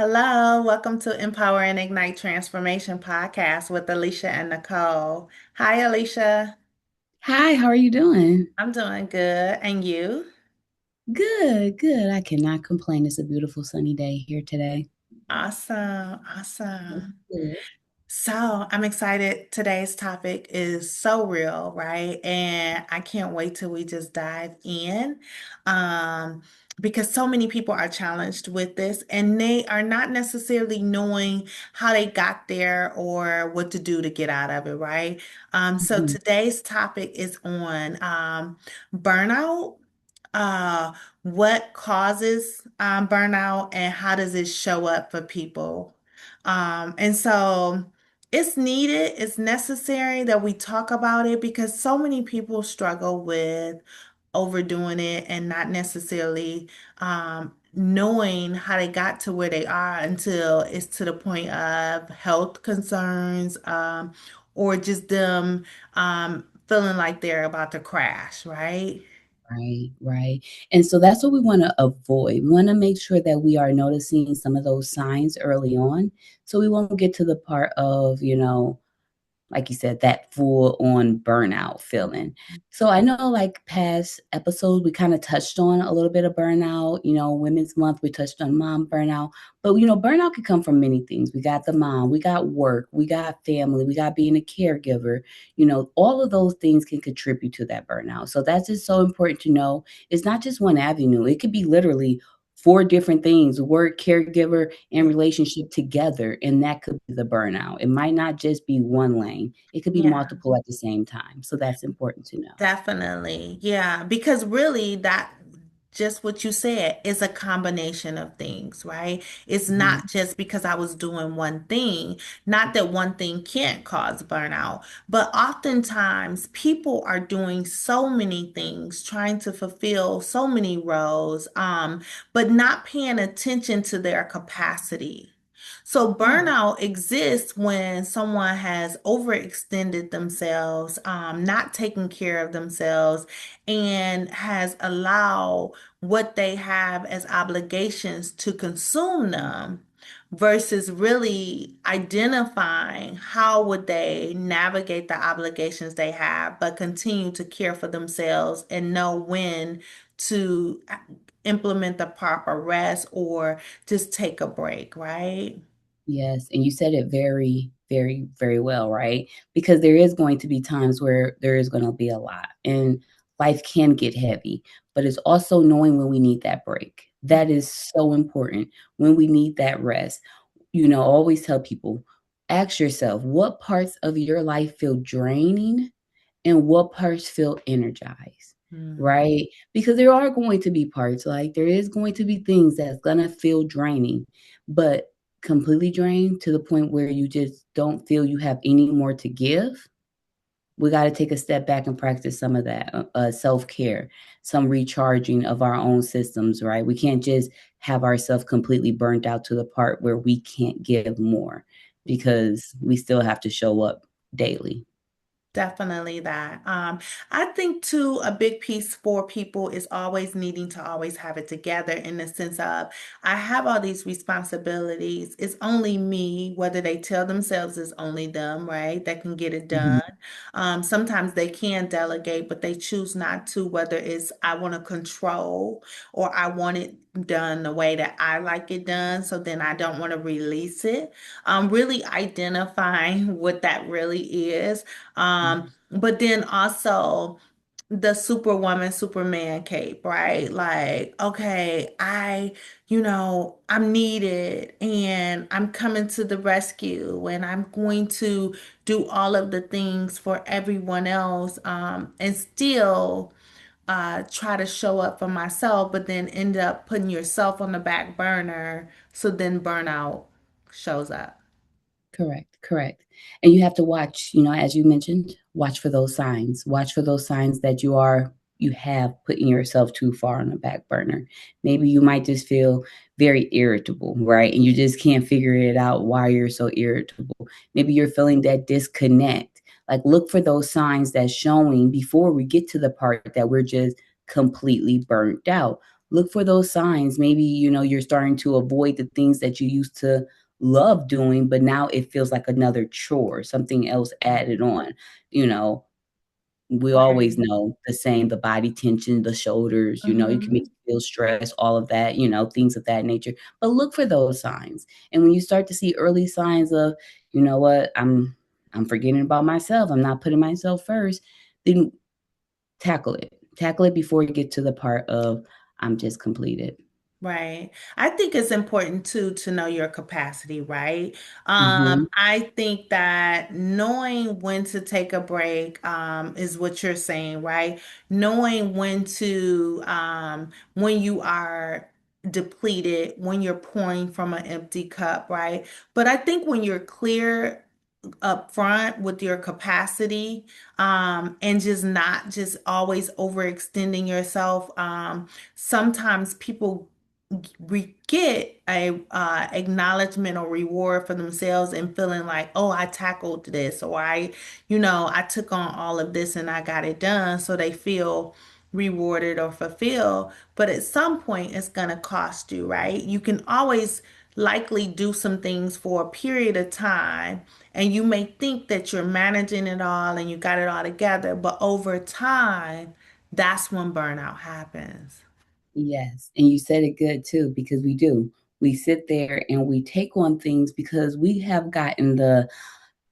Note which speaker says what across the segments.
Speaker 1: Hello, welcome to Empower and Ignite Transformation podcast with Alicia and Nicole. Hi, Alicia.
Speaker 2: Hi, how are you doing?
Speaker 1: I'm doing good. And you?
Speaker 2: Good, good. I cannot complain. It's a beautiful sunny day here today.
Speaker 1: Awesome, awesome.
Speaker 2: Good.
Speaker 1: So I'm excited. Today's topic is so real, right? And I can't wait till we just dive in. Um, because so many people are challenged with this and they are not necessarily knowing how they got there or what to do to get out of it, right? So
Speaker 2: Mhm.
Speaker 1: today's topic is on burnout. Uh, what causes burnout and how does it show up for people? And so it's needed, it's necessary that we talk about it because so many people struggle with overdoing it and not necessarily knowing how they got to where they are until it's to the point of health concerns or just them feeling like they're about to crash, right?
Speaker 2: Right, right. And so that's what we want to avoid. We want to make sure that we are noticing some of those signs early on so we won't get to the part of, like you said, that full on burnout feeling. So I know like past episodes, we kind of touched on a little bit of burnout, Women's Month, we touched on mom burnout, but burnout could come from many things. We got the mom, we got work, we got family, we got being a caregiver, all of those things can contribute to that burnout. So that's just so important to know. It's not just one avenue. It could be literally four different things: work, caregiver, and
Speaker 1: Yeah.
Speaker 2: relationship together. And that could be the burnout. It might not just be one lane, it could be
Speaker 1: Yeah.
Speaker 2: multiple at the same time. So that's important to know.
Speaker 1: Definitely. Yeah. Because really, that just what you said is a combination of things, right? It's
Speaker 2: Mhm.
Speaker 1: not just because I was doing one thing, not that one thing can't cause burnout, but oftentimes people are doing so many things, trying to fulfill so many roles, but not paying attention to their capacity. So
Speaker 2: Right.
Speaker 1: burnout exists when someone has overextended themselves, not taken care of themselves, and has allowed what they have as obligations to consume them versus really identifying how would they navigate the obligations they have, but continue to care for themselves and know when to implement the proper rest or just take a break, right?
Speaker 2: Yes, and you said it very, very, very well, right? Because there is going to be times where there is going to be a lot and life can get heavy, but it's also knowing when we need that break. That is so important when we need that rest. Always tell people, ask yourself, what parts of your life feel draining and what parts feel energized,
Speaker 1: Mm.
Speaker 2: right? Because there are going to be parts, like there is going to be things that's going to feel draining, but completely drained to the point where you just don't feel you have any more to give. We got to take a step back and practice some of that self-care, some recharging of our own systems, right? We can't just have ourselves completely burnt out to the part where we can't give more because we still have to show up daily.
Speaker 1: Definitely that. I think too, a big piece for people is always needing to always have it together in the sense of I have all these responsibilities. It's only me, whether they tell themselves it's only them, right? That can get it
Speaker 2: Mhm.
Speaker 1: done. Sometimes they can delegate, but they choose not to, whether it's I want to control or I want it done the way that I like it done. So then I don't want to release it. Really identifying what that really is. But then also the superwoman, superman cape, right? Like, okay, I'm needed and I'm coming to the rescue and I'm going to do all of the things for everyone else, and still try to show up for myself, but then end up putting yourself on the back burner. So then burnout shows up.
Speaker 2: Correct, correct. And you have to watch, as you mentioned, watch for those signs. Watch for those signs that you have putting yourself too far on the back burner. Maybe you might just feel very irritable, right? And you just can't figure it out why you're so irritable. Maybe you're feeling that disconnect. Like look for those signs that's showing before we get to the part that we're just completely burnt out. Look for those signs. Maybe, you're starting to avoid the things that you used to love doing, but now it feels like another chore, something else added on. You know, we always
Speaker 1: Right.
Speaker 2: know the same, the body tension, the shoulders, it can make
Speaker 1: Hmm.
Speaker 2: you feel stressed, all of that, things of that nature. But look for those signs. And when you start to see early signs of, you know what, I'm forgetting about myself, I'm not putting myself first, then tackle it. Tackle it before you get to the part of I'm just completed.
Speaker 1: Right. I think it's important too to know your capacity, right?
Speaker 2: Mhm.
Speaker 1: I think that knowing when to take a break, is what you're saying, right? Knowing when you are depleted, when you're pouring from an empty cup, right? But I think when you're clear up front with your capacity, and just not just always overextending yourself. Sometimes people get a acknowledgement or reward for themselves and feeling like, oh, I tackled this, or I took on all of this and I got it done. So they feel rewarded or fulfilled. But at some point, it's going to cost you, right? You can always likely do some things for a period of time, and you may think that you're managing it all and you got it all together, but over time, that's when burnout happens.
Speaker 2: Yes, and you said it good too, because we do. We sit there and we take on things because we have gotten the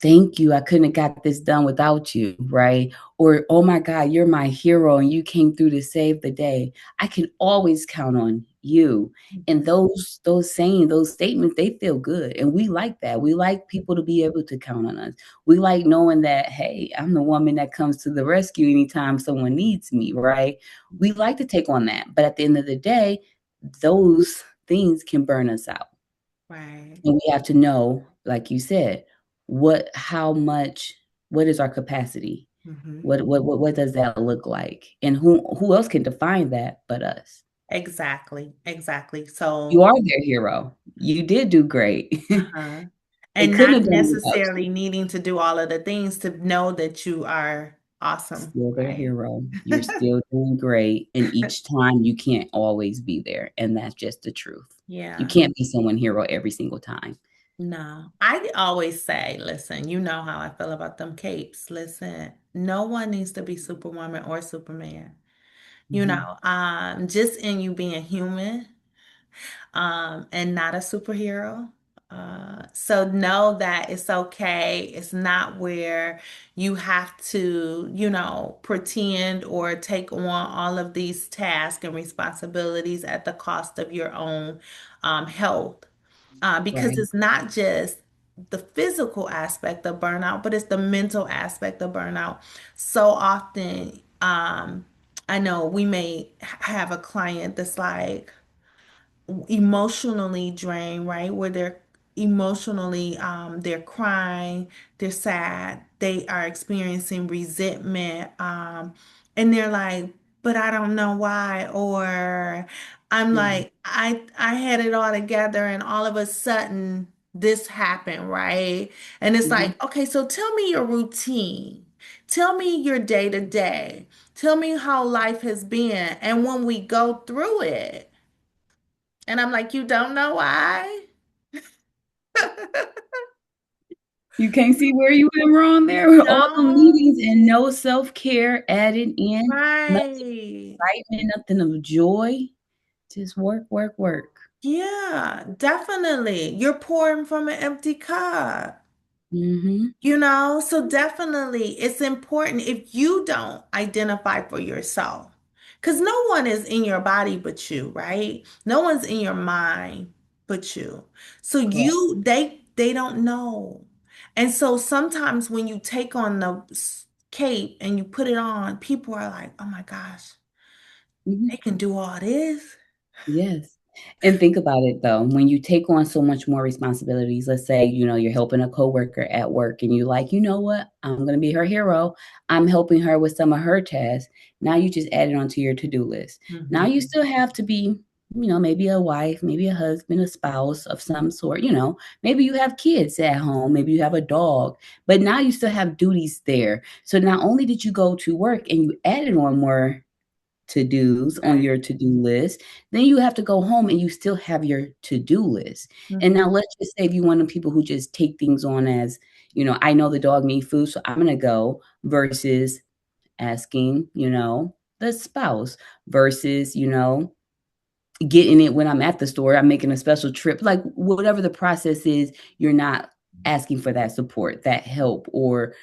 Speaker 2: thank you. I couldn't have got this done without you, right? Or, oh my God, you're my hero and you came through to save the day. I can always count on you. And
Speaker 1: Mhm.
Speaker 2: those saying those statements, they feel good. And we like that. We like people to be able to count on us. We like knowing that, hey, I'm the woman that comes to the rescue anytime someone needs me, right? We like to take on that. But at the end of the day, those things can burn us out.
Speaker 1: Right.
Speaker 2: And we have to know, like you said, how much, what is our capacity?
Speaker 1: Hmm.
Speaker 2: What does that look like? And who else can define that but us?
Speaker 1: Exactly. Exactly.
Speaker 2: You
Speaker 1: So,
Speaker 2: are their hero. You did do great.
Speaker 1: uh-huh.
Speaker 2: They
Speaker 1: And
Speaker 2: couldn't
Speaker 1: not
Speaker 2: have done it without you.
Speaker 1: necessarily needing to do all of the things to know that you are awesome,
Speaker 2: Still their
Speaker 1: right?
Speaker 2: hero. You're still doing great. And each time you can't always be there. And that's just the truth. You
Speaker 1: Yeah.
Speaker 2: can't be someone hero every single time.
Speaker 1: No, I always say, listen, you know how I feel about them capes. Listen, no one needs to be Superwoman or Superman.
Speaker 2: Mhm.
Speaker 1: Just in you being human, and not a superhero. So know that it's okay. It's not where you have to, pretend or take on all of these tasks and responsibilities at the cost of your own health. Because
Speaker 2: Right.
Speaker 1: it's not just the physical aspect of burnout, but it's the mental aspect of burnout. So often, I know we may have a client that's like, emotionally drained, right? Where they're emotionally, they're crying, they're sad, they are experiencing resentment, and they're like, but I don't know why, or I'm
Speaker 2: Yeah.
Speaker 1: like, I had it all together and all of a sudden this happened, right? And it's
Speaker 2: Mhm.
Speaker 1: like, okay, so tell me your routine. Tell me your day to day. Tell me how life has been. And when we go through it, and I'm like, you don't know why?
Speaker 2: You can't see where you went wrong there? All the
Speaker 1: No.
Speaker 2: meetings and no self-care added in, nothing
Speaker 1: Right.
Speaker 2: of excitement, nothing of joy, just work, work, work.
Speaker 1: Yeah, definitely. You're pouring from an empty cup.
Speaker 2: Mhm.
Speaker 1: So definitely it's important if you don't identify for yourself. Because no one is in your body but you, right? No one's in your mind but you. So
Speaker 2: Correct.
Speaker 1: they don't know. And so sometimes when you take on the cape and you put it on, people are like, oh my gosh, they
Speaker 2: Mhm.
Speaker 1: can do all this.
Speaker 2: Yes. And think about it though, when you take on so much more responsibilities, let's say, you're helping a coworker at work and you're like, you know what? I'm going to be her hero. I'm helping her with some of her tasks. Now you just add it onto your to-do list. Now you
Speaker 1: Mhm.
Speaker 2: still have to be, maybe a wife, maybe a husband, a spouse of some sort, maybe you have kids at home, maybe you have a dog, but now you still have duties there. So not only did you go to work and you added on more to-dos on
Speaker 1: Right.
Speaker 2: your to-do list, then you have to go home and you still have your to-do list. And
Speaker 1: Mm-hmm.
Speaker 2: now let's just say if you're one of the people who just take things on as, I know the dog needs food, so I'm gonna go versus asking, the spouse versus, getting it when I'm at the store, I'm making a special trip, like whatever the process is, you're not asking for that support, that help, or,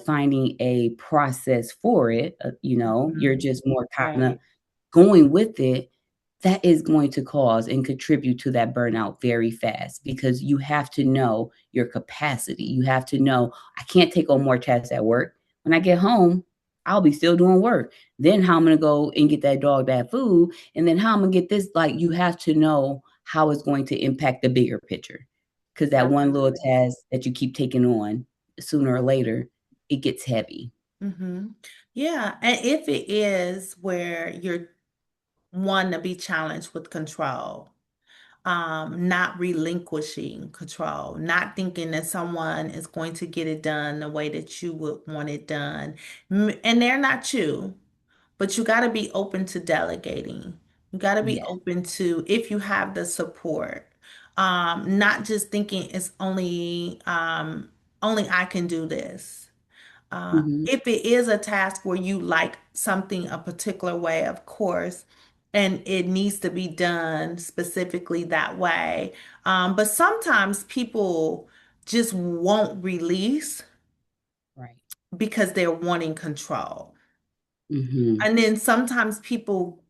Speaker 2: finding a process for it. You're
Speaker 1: Mm-hmm.
Speaker 2: just more kind of
Speaker 1: Right.
Speaker 2: going with it, that is going to cause and contribute to that burnout very fast because you have to know your capacity. You have to know, I can't take on more tasks at work. When I get home, I'll be still doing work. Then how I'm going to go and get that dog that food. And then how I'm going to get this. Like, you have to know how it's going to impact the bigger picture. Because that one little
Speaker 1: Definitely.
Speaker 2: task that you keep taking on, sooner or later, it gets heavy.
Speaker 1: Mm-hmm. Yeah. And if it is where you're one to be challenged with control, not relinquishing control, not thinking that someone is going to get it done the way that you would want it done. And they're not you, but you got to be open to delegating. You got to be
Speaker 2: Yes.
Speaker 1: open to if you have the support. Not just thinking it's only I can do this.
Speaker 2: Hmm.
Speaker 1: If it is a task where you like something a particular way, of course, and it needs to be done specifically that way. But sometimes people just won't release
Speaker 2: Right.
Speaker 1: because they're wanting control.
Speaker 2: Hmm.
Speaker 1: And then sometimes people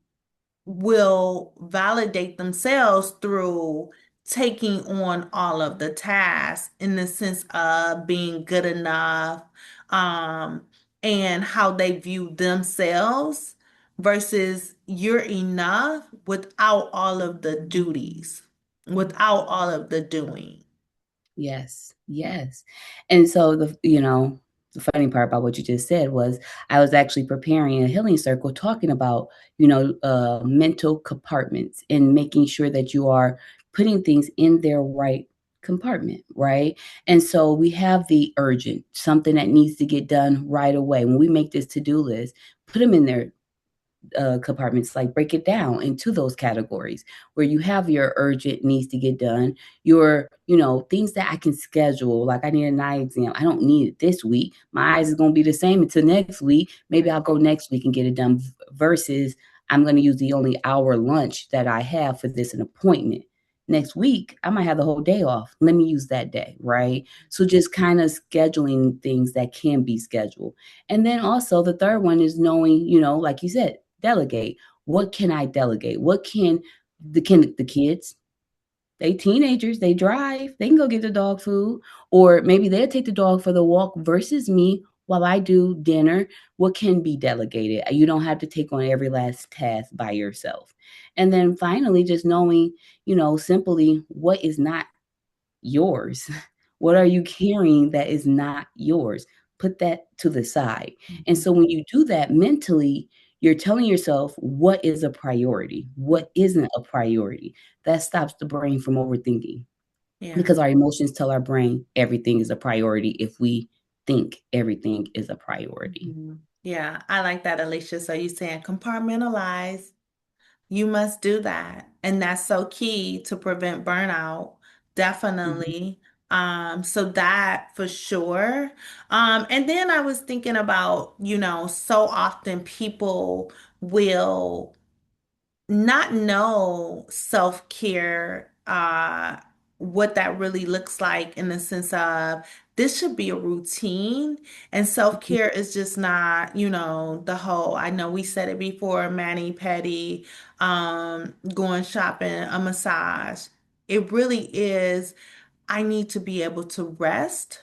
Speaker 1: will validate themselves through taking on all of the tasks in the sense of being good enough, um, and how they view themselves versus you're enough without all of the duties, without all of the doing.
Speaker 2: Yes, yes. And so the funny part about what you just said was I was actually preparing a healing circle talking about, mental compartments and making sure that you are putting things in their right compartment, right? And so we have the urgent, something that needs to get done right away. When we make this to-do list, put them in there compartments, like break it down into those categories where you have your urgent needs to get done, your, things that I can schedule. Like, I need an eye exam. I don't need it this week. My eyes is going to be the same until next week. Maybe I'll go next week and get it done versus I'm going to use the only hour lunch that I have for this an appointment. Next week, I might have the whole day off. Let me use that day, right? So just kind of scheduling things that can be scheduled. And then also the third one is knowing, like you said, delegate. What can I delegate? What can the kids? They teenagers, they drive, they can go get the dog food, or maybe they'll take the dog for the walk versus me while I do dinner. What can be delegated? You don't have to take on every last task by yourself. And then finally, just knowing, simply what is not yours. What are you carrying that is not yours? Put that to the side. And
Speaker 1: Mhm.
Speaker 2: so when you do that mentally, you're telling yourself what is a priority, what isn't a priority. That stops the brain from overthinking
Speaker 1: Yeah.
Speaker 2: because our emotions tell our brain everything is a priority if we think everything is a priority.
Speaker 1: Mhm. Yeah, I like that, Alicia. So you're saying compartmentalize. You must do that. And that's so key to prevent burnout.
Speaker 2: Mhm.
Speaker 1: Definitely. So that for sure. And then I was thinking about, so often people will not know self-care, what that really looks like in the sense of this should be a routine, and
Speaker 2: Mhm.
Speaker 1: self-care is just not, the whole, I know we said it before, mani pedi, going shopping, a massage. It really is, I need to be able to rest,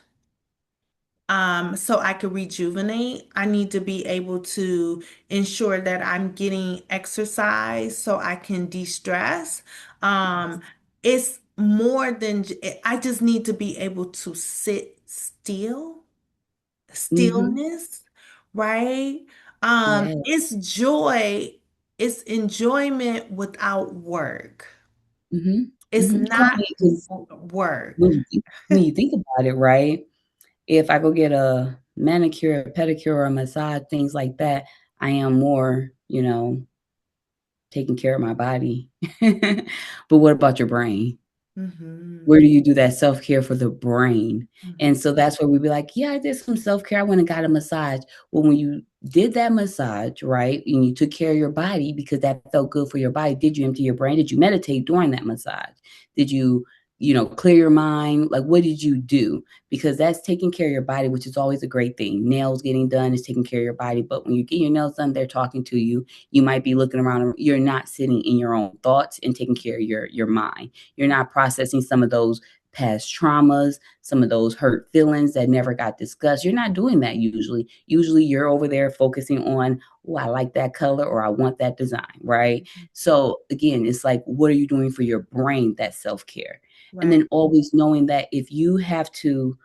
Speaker 1: so I could rejuvenate. I need to be able to ensure that I'm getting exercise so I can de-stress.
Speaker 2: Yes.
Speaker 1: Um, it's more than, I just need to be able to sit still,
Speaker 2: Mhm.
Speaker 1: stillness, right?
Speaker 2: Yeah.
Speaker 1: It's joy, it's enjoyment without work.
Speaker 2: Mhm.
Speaker 1: It's
Speaker 2: Mhm.
Speaker 1: not
Speaker 2: 'Cause
Speaker 1: work.
Speaker 2: when you think about it, right? If I go get a manicure, a pedicure, or a massage, things like that, I am more, taking care of my body. But what about your brain?
Speaker 1: Mm-hmm.
Speaker 2: Where do you do that self-care for the brain? And
Speaker 1: Mm-hmm.
Speaker 2: so that's where we'd be like, yeah, I did some self-care. I went and got a massage. Well, when you did that massage, right, and you took care of your body because that felt good for your body, did you empty your brain? Did you meditate during that massage? Did you, clear your mind? Like, what did you do? Because that's taking care of your body, which is always a great thing. Nails getting done is taking care of your body. But when you get your nails done, they're talking to you. You might be looking around. You're not sitting in your own thoughts and taking care of your mind. You're not processing some of those past traumas, some of those hurt feelings that never got discussed. You're not doing that usually. Usually you're over there focusing on, oh, I like that color or I want that design, right? So again, it's like, what are you doing for your brain? That self care. And
Speaker 1: Right.
Speaker 2: then always knowing that if you have to,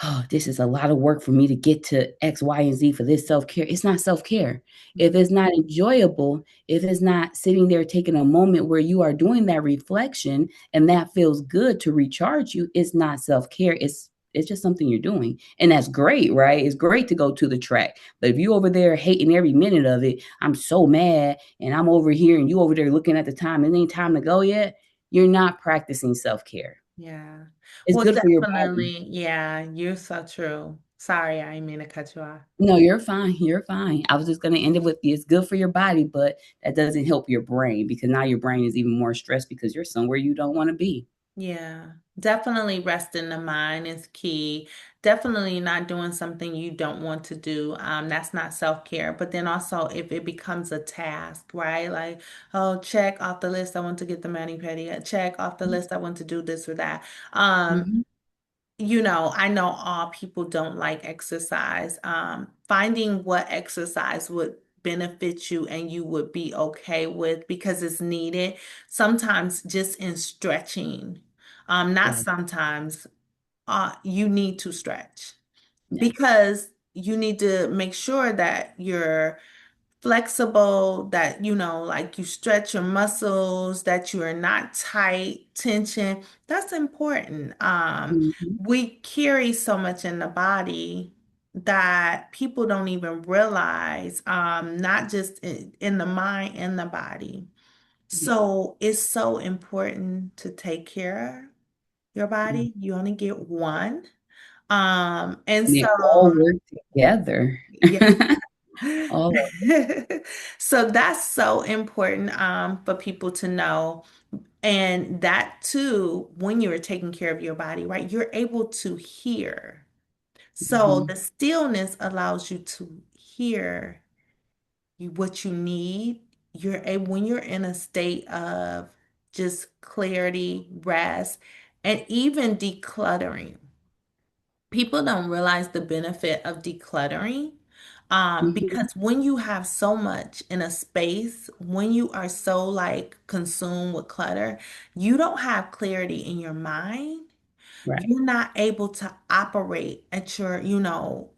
Speaker 2: oh, this is a lot of work for me to get to X, Y, and Z for this self care. It's not self care. If it's not enjoyable, if it's not sitting there taking a moment where you are doing that reflection and that feels good to recharge you, it's not self care. It's just something you're doing. And that's great, right? It's great to go to the track. But if you over there hating every minute of it, I'm so mad, and I'm over here and you over there looking at the time, it ain't time to go yet, you're not practicing self care.
Speaker 1: Yeah.
Speaker 2: It's
Speaker 1: Well,
Speaker 2: good for your body.
Speaker 1: definitely. Yeah, you're so true. Sorry, I didn't mean to cut you off.
Speaker 2: No, you're fine. You're fine. I was just going to end it with it's good for your body, but that doesn't help your brain because now your brain is even more stressed because you're somewhere you don't want to be.
Speaker 1: Yeah, definitely resting the mind is key. Definitely not doing something you don't want to do. That's not self-care. But then also if it becomes a task, right? Like, oh, check off the list, I want to get the mani-pedi. Check off the list, I want to do this or that. Um,
Speaker 2: Mhm.
Speaker 1: I know all people don't like exercise. Finding what exercise would benefit you and you would be okay with because it's needed. Sometimes just in stretching, not
Speaker 2: Right.
Speaker 1: sometimes, you need to stretch
Speaker 2: Yes.
Speaker 1: because you need to make sure that you're flexible, that like you stretch your muscles, that you are not tight, tension. That's important.
Speaker 2: Mhm.
Speaker 1: We carry so much in the body that people don't even realize, not just in the mind and the body.
Speaker 2: Yeah.
Speaker 1: So it's so important to take care of your
Speaker 2: Yeah.
Speaker 1: body. You only get one. And
Speaker 2: And they
Speaker 1: so
Speaker 2: all work together.
Speaker 1: yeah.
Speaker 2: All
Speaker 1: So that's so important for people to know. And that too, when you're taking care of your body, right, you're able to hear. So
Speaker 2: Mhm.
Speaker 1: the stillness allows you to hear what you need. You're able, when you're in a state of just clarity, rest, and even decluttering. People don't realize the benefit of decluttering.
Speaker 2: Mhm.
Speaker 1: Because when you have so much in a space, when you are so like consumed with clutter, you don't have clarity in your mind.
Speaker 2: Right.
Speaker 1: You're not able to operate at your,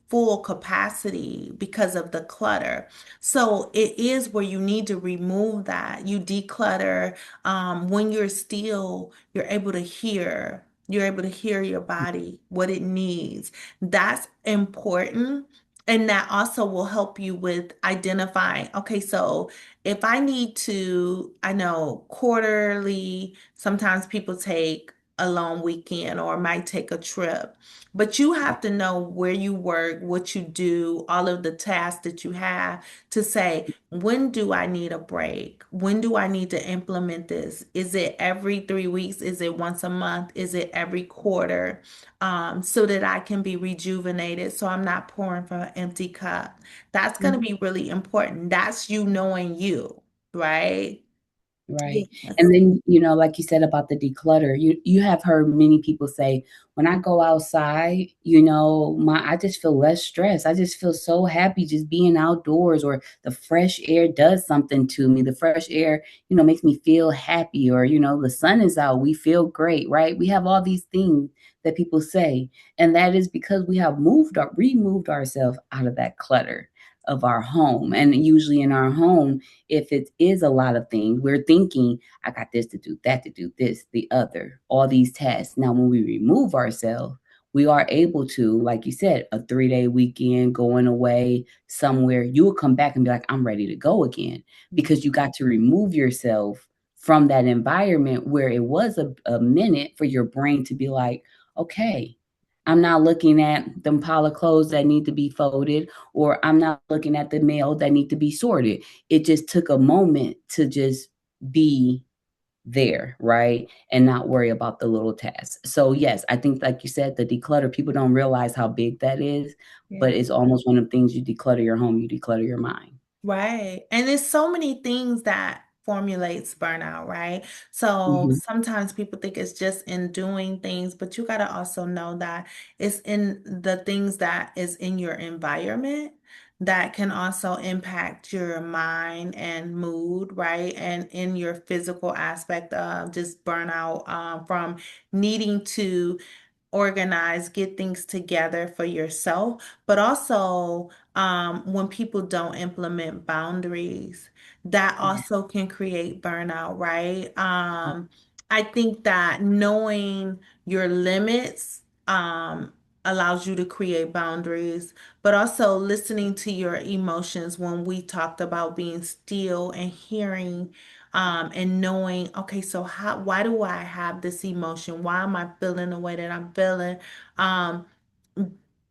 Speaker 1: full capacity because of the clutter. So it is where you need to remove that. You declutter. When you're still, you're able to hear your body, what it needs. That's important. And that also will help you with identifying, okay, so if I need to, I know quarterly, sometimes people take a long weekend or might take a trip. But you have to know where you work, what you do, all of the tasks that you have to say, when do I need a break? When do I need to implement this? Is it every 3 weeks? Is it once a month? Is it every quarter? So that I can be rejuvenated so I'm not pouring from an empty cup. That's going to
Speaker 2: Mhm.
Speaker 1: be really important. That's you knowing you, right?
Speaker 2: Right.
Speaker 1: Yes.
Speaker 2: And then, like you said about the declutter, you have heard many people say, when I go outside, my I just feel less stressed. I just feel so happy just being outdoors, or the fresh air does something to me. The fresh air, makes me feel happy, or the sun is out, we feel great, right? We have all these things that people say, and that is because we have removed ourselves out of that clutter of our home. And usually in our home, if it is a lot of things, we're thinking, I got this to do, that to do, this, the other, all these tasks. Now, when we remove ourselves, we are able to, like you said, a 3-day weekend, going away somewhere, you will come back and be like, I'm ready to go again because you got to remove yourself from that environment where it was a minute for your brain to be like, okay, I'm not looking at them pile of clothes that need to be folded, or I'm not looking at the mail that need to be sorted. It just took a moment to just be there, right? And not worry about the little tasks. So yes, I think like you said, the declutter, people don't realize how big that is, but
Speaker 1: Yeah.
Speaker 2: it's almost one of the things. You declutter your home, you declutter your mind.
Speaker 1: Right. And there's so many things that formulates burnout, right? So
Speaker 2: Mhm.
Speaker 1: sometimes people think it's just in doing things, but you got to also know that it's in the things that is in your environment that can also impact your mind and mood, right? And in your physical aspect of just burnout, from needing to organize, get things together for yourself, but also when people don't implement boundaries, that
Speaker 2: Yeah,
Speaker 1: also can create burnout, right?
Speaker 2: yeah,
Speaker 1: I think that knowing your limits allows you to create boundaries, but also listening to your emotions when we talked about being still and hearing and knowing, okay, so why do I have this emotion? Why am I feeling the way that I'm feeling? Um,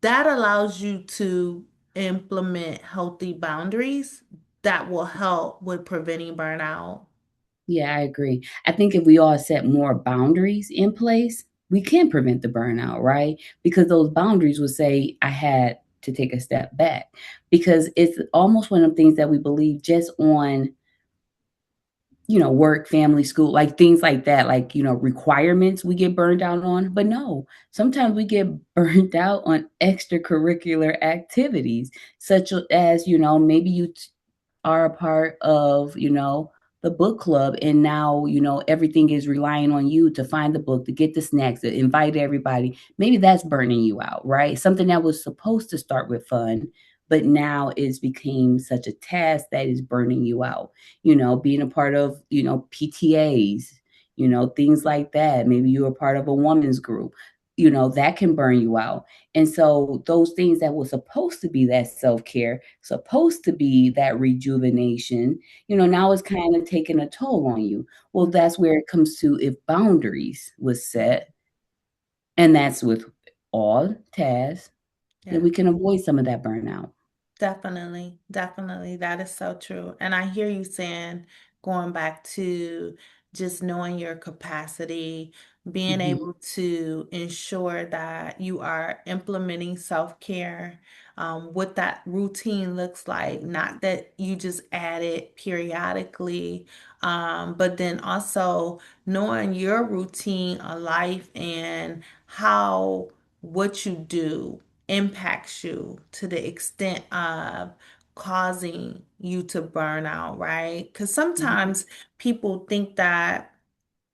Speaker 1: that allows you to implement healthy boundaries that will help with preventing burnout.
Speaker 2: yeah, I agree. I think if we all set more boundaries in place, we can prevent the burnout, right? Because those boundaries would say, I had to take a step back. Because it's almost one of the things that we believe just on, work, family, school, like things like that, like, requirements we get burned out on. But no, sometimes we get burned out on extracurricular activities, such as, maybe are a part of, the book club. And now, everything is relying on you to find the book, to get the snacks, to invite everybody. Maybe that's burning you out, right? Something that was supposed to start with fun, but now it's became such a task that is burning you out. Being a part of, PTAs, things like that. Maybe you're a part of a woman's group, that can burn you out. And so those things that were supposed to be that self-care, supposed to be that rejuvenation, now it's kind of taking a toll on you. Well, that's where it comes to, if boundaries was set, and that's with all tasks, then
Speaker 1: Yeah.
Speaker 2: we can avoid some of that burnout.
Speaker 1: Definitely, definitely. That is so true. And I hear you saying, going back to just knowing your capacity, being
Speaker 2: Mhm.
Speaker 1: able to ensure that you are implementing self-care, what that routine looks like, not that you just add it periodically, but then also knowing your routine of life and how what you do impacts you to the extent of causing you to burn out, right? Because
Speaker 2: Mhm.
Speaker 1: sometimes people think that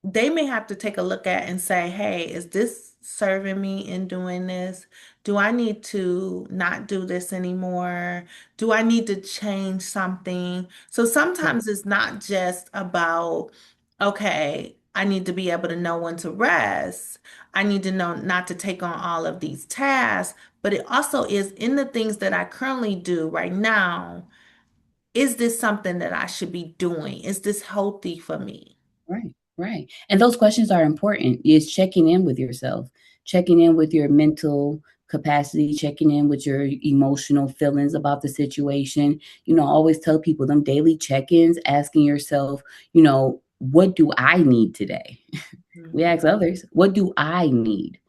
Speaker 1: they may have to take a look at and say, hey, is this serving me in doing this? Do I need to not do this anymore? Do I need to change something? So
Speaker 2: Yeah,
Speaker 1: sometimes it's not just about, okay, I need to be able to know when to rest. I need to know not to take on all of these tasks, but it also is in the things that I currently do right now. Is this something that I should be doing? Is this healthy for me?
Speaker 2: right, right. And those questions are important. Is checking in with yourself, checking in with your mental capacity, checking in with your emotional feelings about the situation. Always tell people them daily check-ins, asking yourself, what do I need today? We
Speaker 1: Mhm.
Speaker 2: ask others, what do I need?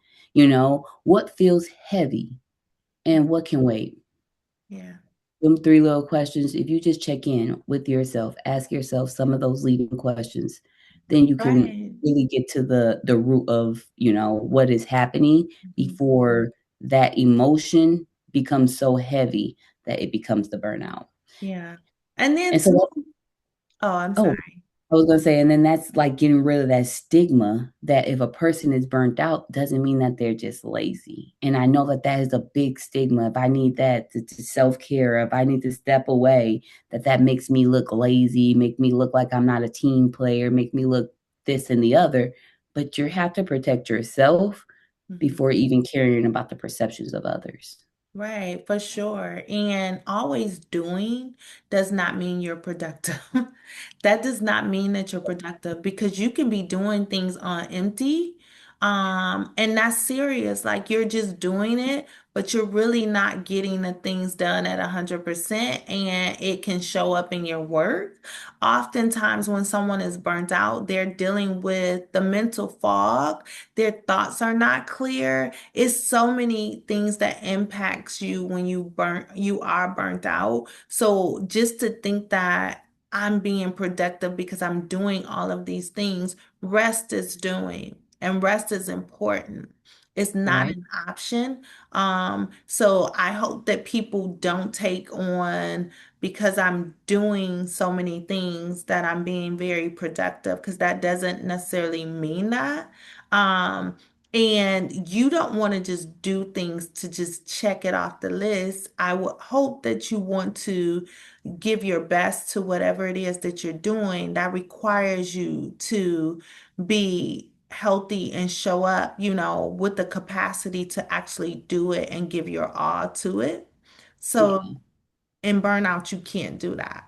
Speaker 2: What feels heavy and what can wait?
Speaker 1: Yeah.
Speaker 2: Them 3 little questions, if you just check in with yourself, ask yourself some of those leading questions, then you can
Speaker 1: Right.
Speaker 2: really get to the root of, what is happening
Speaker 1: Mhm.
Speaker 2: before that emotion becomes so heavy that it becomes the burnout.
Speaker 1: Yeah. And then
Speaker 2: And so
Speaker 1: too,
Speaker 2: that
Speaker 1: oh, I'm
Speaker 2: oh,
Speaker 1: sorry.
Speaker 2: I was gonna say, and then that's like getting rid of that stigma that if a person is burnt out, doesn't mean that they're just lazy. And I know that that is a big stigma. If I need that to self-care, if I need to step away, that makes me look lazy, make me look like I'm not a team player, make me look this and the other. But you have to protect yourself
Speaker 1: Mhm.
Speaker 2: before even caring about the perceptions of others.
Speaker 1: Right, for sure. And always doing does not mean you're productive. That does not mean that you're productive because you can be doing things on empty, and that's serious. Like you're just doing it, but you're really not getting the things done at 100%, and it can show up in your work. Oftentimes, when someone is burnt out, they're dealing with the mental fog. Their thoughts are not clear. It's so many things that impacts you when you are burnt out. So just to think that I'm being productive because I'm doing all of these things, rest is doing, and rest is important. It's not
Speaker 2: Right,
Speaker 1: an option. So I hope that people don't take on because I'm doing so many things that I'm being very productive because that doesn't necessarily mean that. Um, and you don't want to just do things to just check it off the list. I would hope that you want to give your best to whatever it is that you're doing that requires you to be healthy and show up, with the capacity to actually do it and give your all to it. So
Speaker 2: yeah,
Speaker 1: in burnout, you can't do that.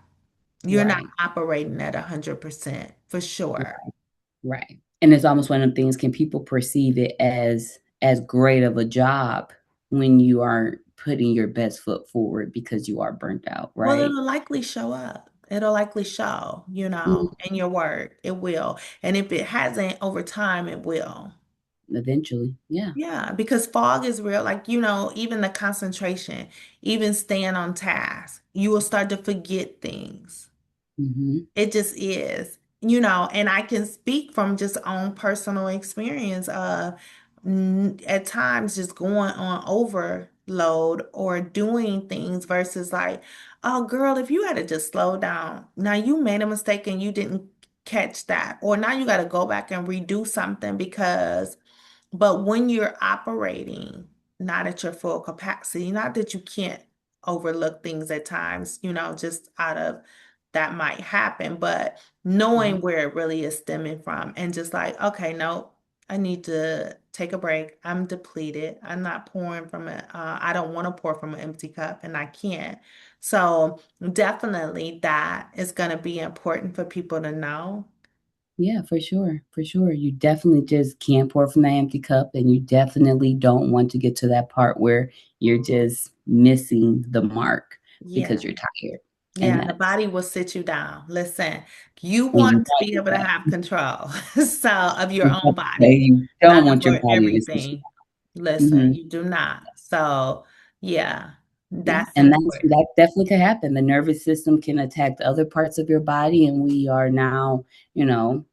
Speaker 1: You're not
Speaker 2: right,
Speaker 1: operating at 100% for sure.
Speaker 2: right, right, and it's almost one of them things, can people perceive it as great of a job when you aren't putting your best foot forward because you are burnt out,
Speaker 1: Well,
Speaker 2: right?
Speaker 1: it'll likely show up. It'll likely show,
Speaker 2: Mhm,
Speaker 1: in your work. It will. And if it hasn't over time, it will.
Speaker 2: eventually, yeah,
Speaker 1: Yeah, because fog is real. Like, even the concentration, even staying on task, you will start to forget things.
Speaker 2: mhm,
Speaker 1: It just is, and I can speak from just own personal experience of at times just going on overload or doing things versus like, oh girl, if you had to just slow down. Now you made a mistake and you didn't catch that. Or now you got to go back and redo something because but when you're operating not at your full capacity, not that you can't overlook things at times, just out of that might happen, but
Speaker 2: mhm,
Speaker 1: knowing where it really is stemming from and just like, okay, no, I need to take a break. I'm depleted. I'm not pouring from I don't want to pour from an empty cup and I can't. So definitely that is going to be important for people to know.
Speaker 2: yeah, for sure, you definitely just can't pour from that empty cup, and you definitely don't want to get to that part where you're just missing the mark
Speaker 1: Yeah.
Speaker 2: because you're tired, and
Speaker 1: Yeah, and the
Speaker 2: that's
Speaker 1: body will sit you down. Listen, you
Speaker 2: and you
Speaker 1: want to
Speaker 2: want
Speaker 1: be
Speaker 2: your
Speaker 1: able to have control so of your own
Speaker 2: and
Speaker 1: body,
Speaker 2: you don't
Speaker 1: not
Speaker 2: want your
Speaker 1: over
Speaker 2: body to sit you
Speaker 1: everything. Listen,
Speaker 2: mhm,
Speaker 1: you do not. So, yeah,
Speaker 2: yeah,
Speaker 1: that's
Speaker 2: and that's
Speaker 1: important.
Speaker 2: that definitely could happen. The nervous system can attack the other parts of your body, and we are now, you know,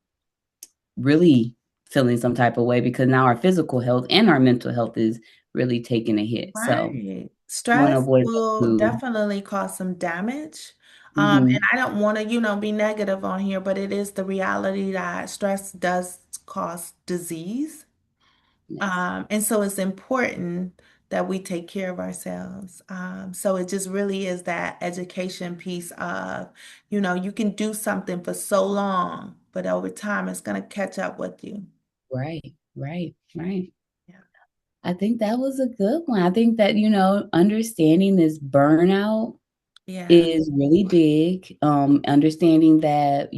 Speaker 2: really feeling some type of way because now our physical health and our mental health is really taking a hit, so
Speaker 1: Right.
Speaker 2: wanna
Speaker 1: Stress
Speaker 2: avoid that
Speaker 1: will
Speaker 2: too.
Speaker 1: definitely cause some damage. And
Speaker 2: Mhm.
Speaker 1: I don't want to, be negative on here, but it is the reality that stress does cause disease.
Speaker 2: Yes.
Speaker 1: And so it's important that we take care of ourselves. So it just really is that education piece of, you can do something for so long, but over time it's going to catch up with you.
Speaker 2: Right, right, right.
Speaker 1: Yeah.
Speaker 2: I think that was a good one. I think that, understanding this burnout
Speaker 1: Yeah.
Speaker 2: is really big. Understanding that,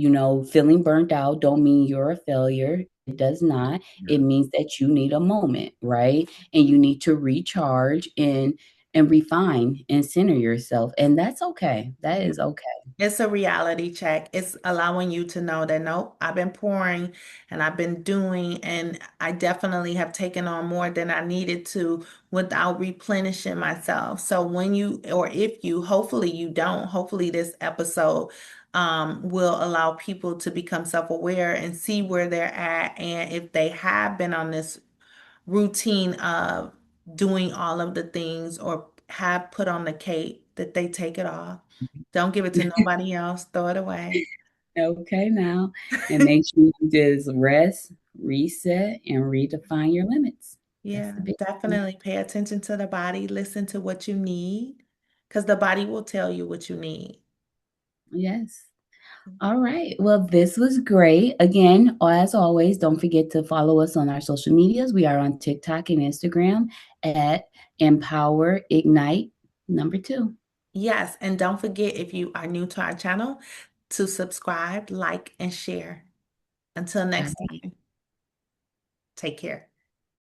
Speaker 2: feeling burnt out don't mean you're a failure. It does not. It
Speaker 1: Yeah.
Speaker 2: means that you need a moment, right? And you need to recharge and refine and center yourself. And that's okay. That
Speaker 1: Yeah.
Speaker 2: is okay.
Speaker 1: It's a reality check. It's allowing you to know that, nope, I've been pouring and I've been doing, and I definitely have taken on more than I needed to without replenishing myself. So when you, or if you, hopefully you don't, hopefully this episode will allow people to become self-aware and see where they're at. And if they have been on this routine of doing all of the things or have put on the cape, that they take it off. Don't give it to nobody else. Throw it away.
Speaker 2: Okay now. And make sure you just rest, reset, and redefine your limits. That's
Speaker 1: Yeah,
Speaker 2: the big thing.
Speaker 1: definitely pay attention to the body. Listen to what you need because the body will tell you what you need.
Speaker 2: Yes. All right. Well, this was great. Again, as always, don't forget to follow us on our social medias. We are on TikTok and Instagram at Empower Ignite number 2.
Speaker 1: Yes, and don't forget if you are new to our channel to subscribe, like, and share. Until
Speaker 2: All
Speaker 1: next
Speaker 2: right.
Speaker 1: time, take care.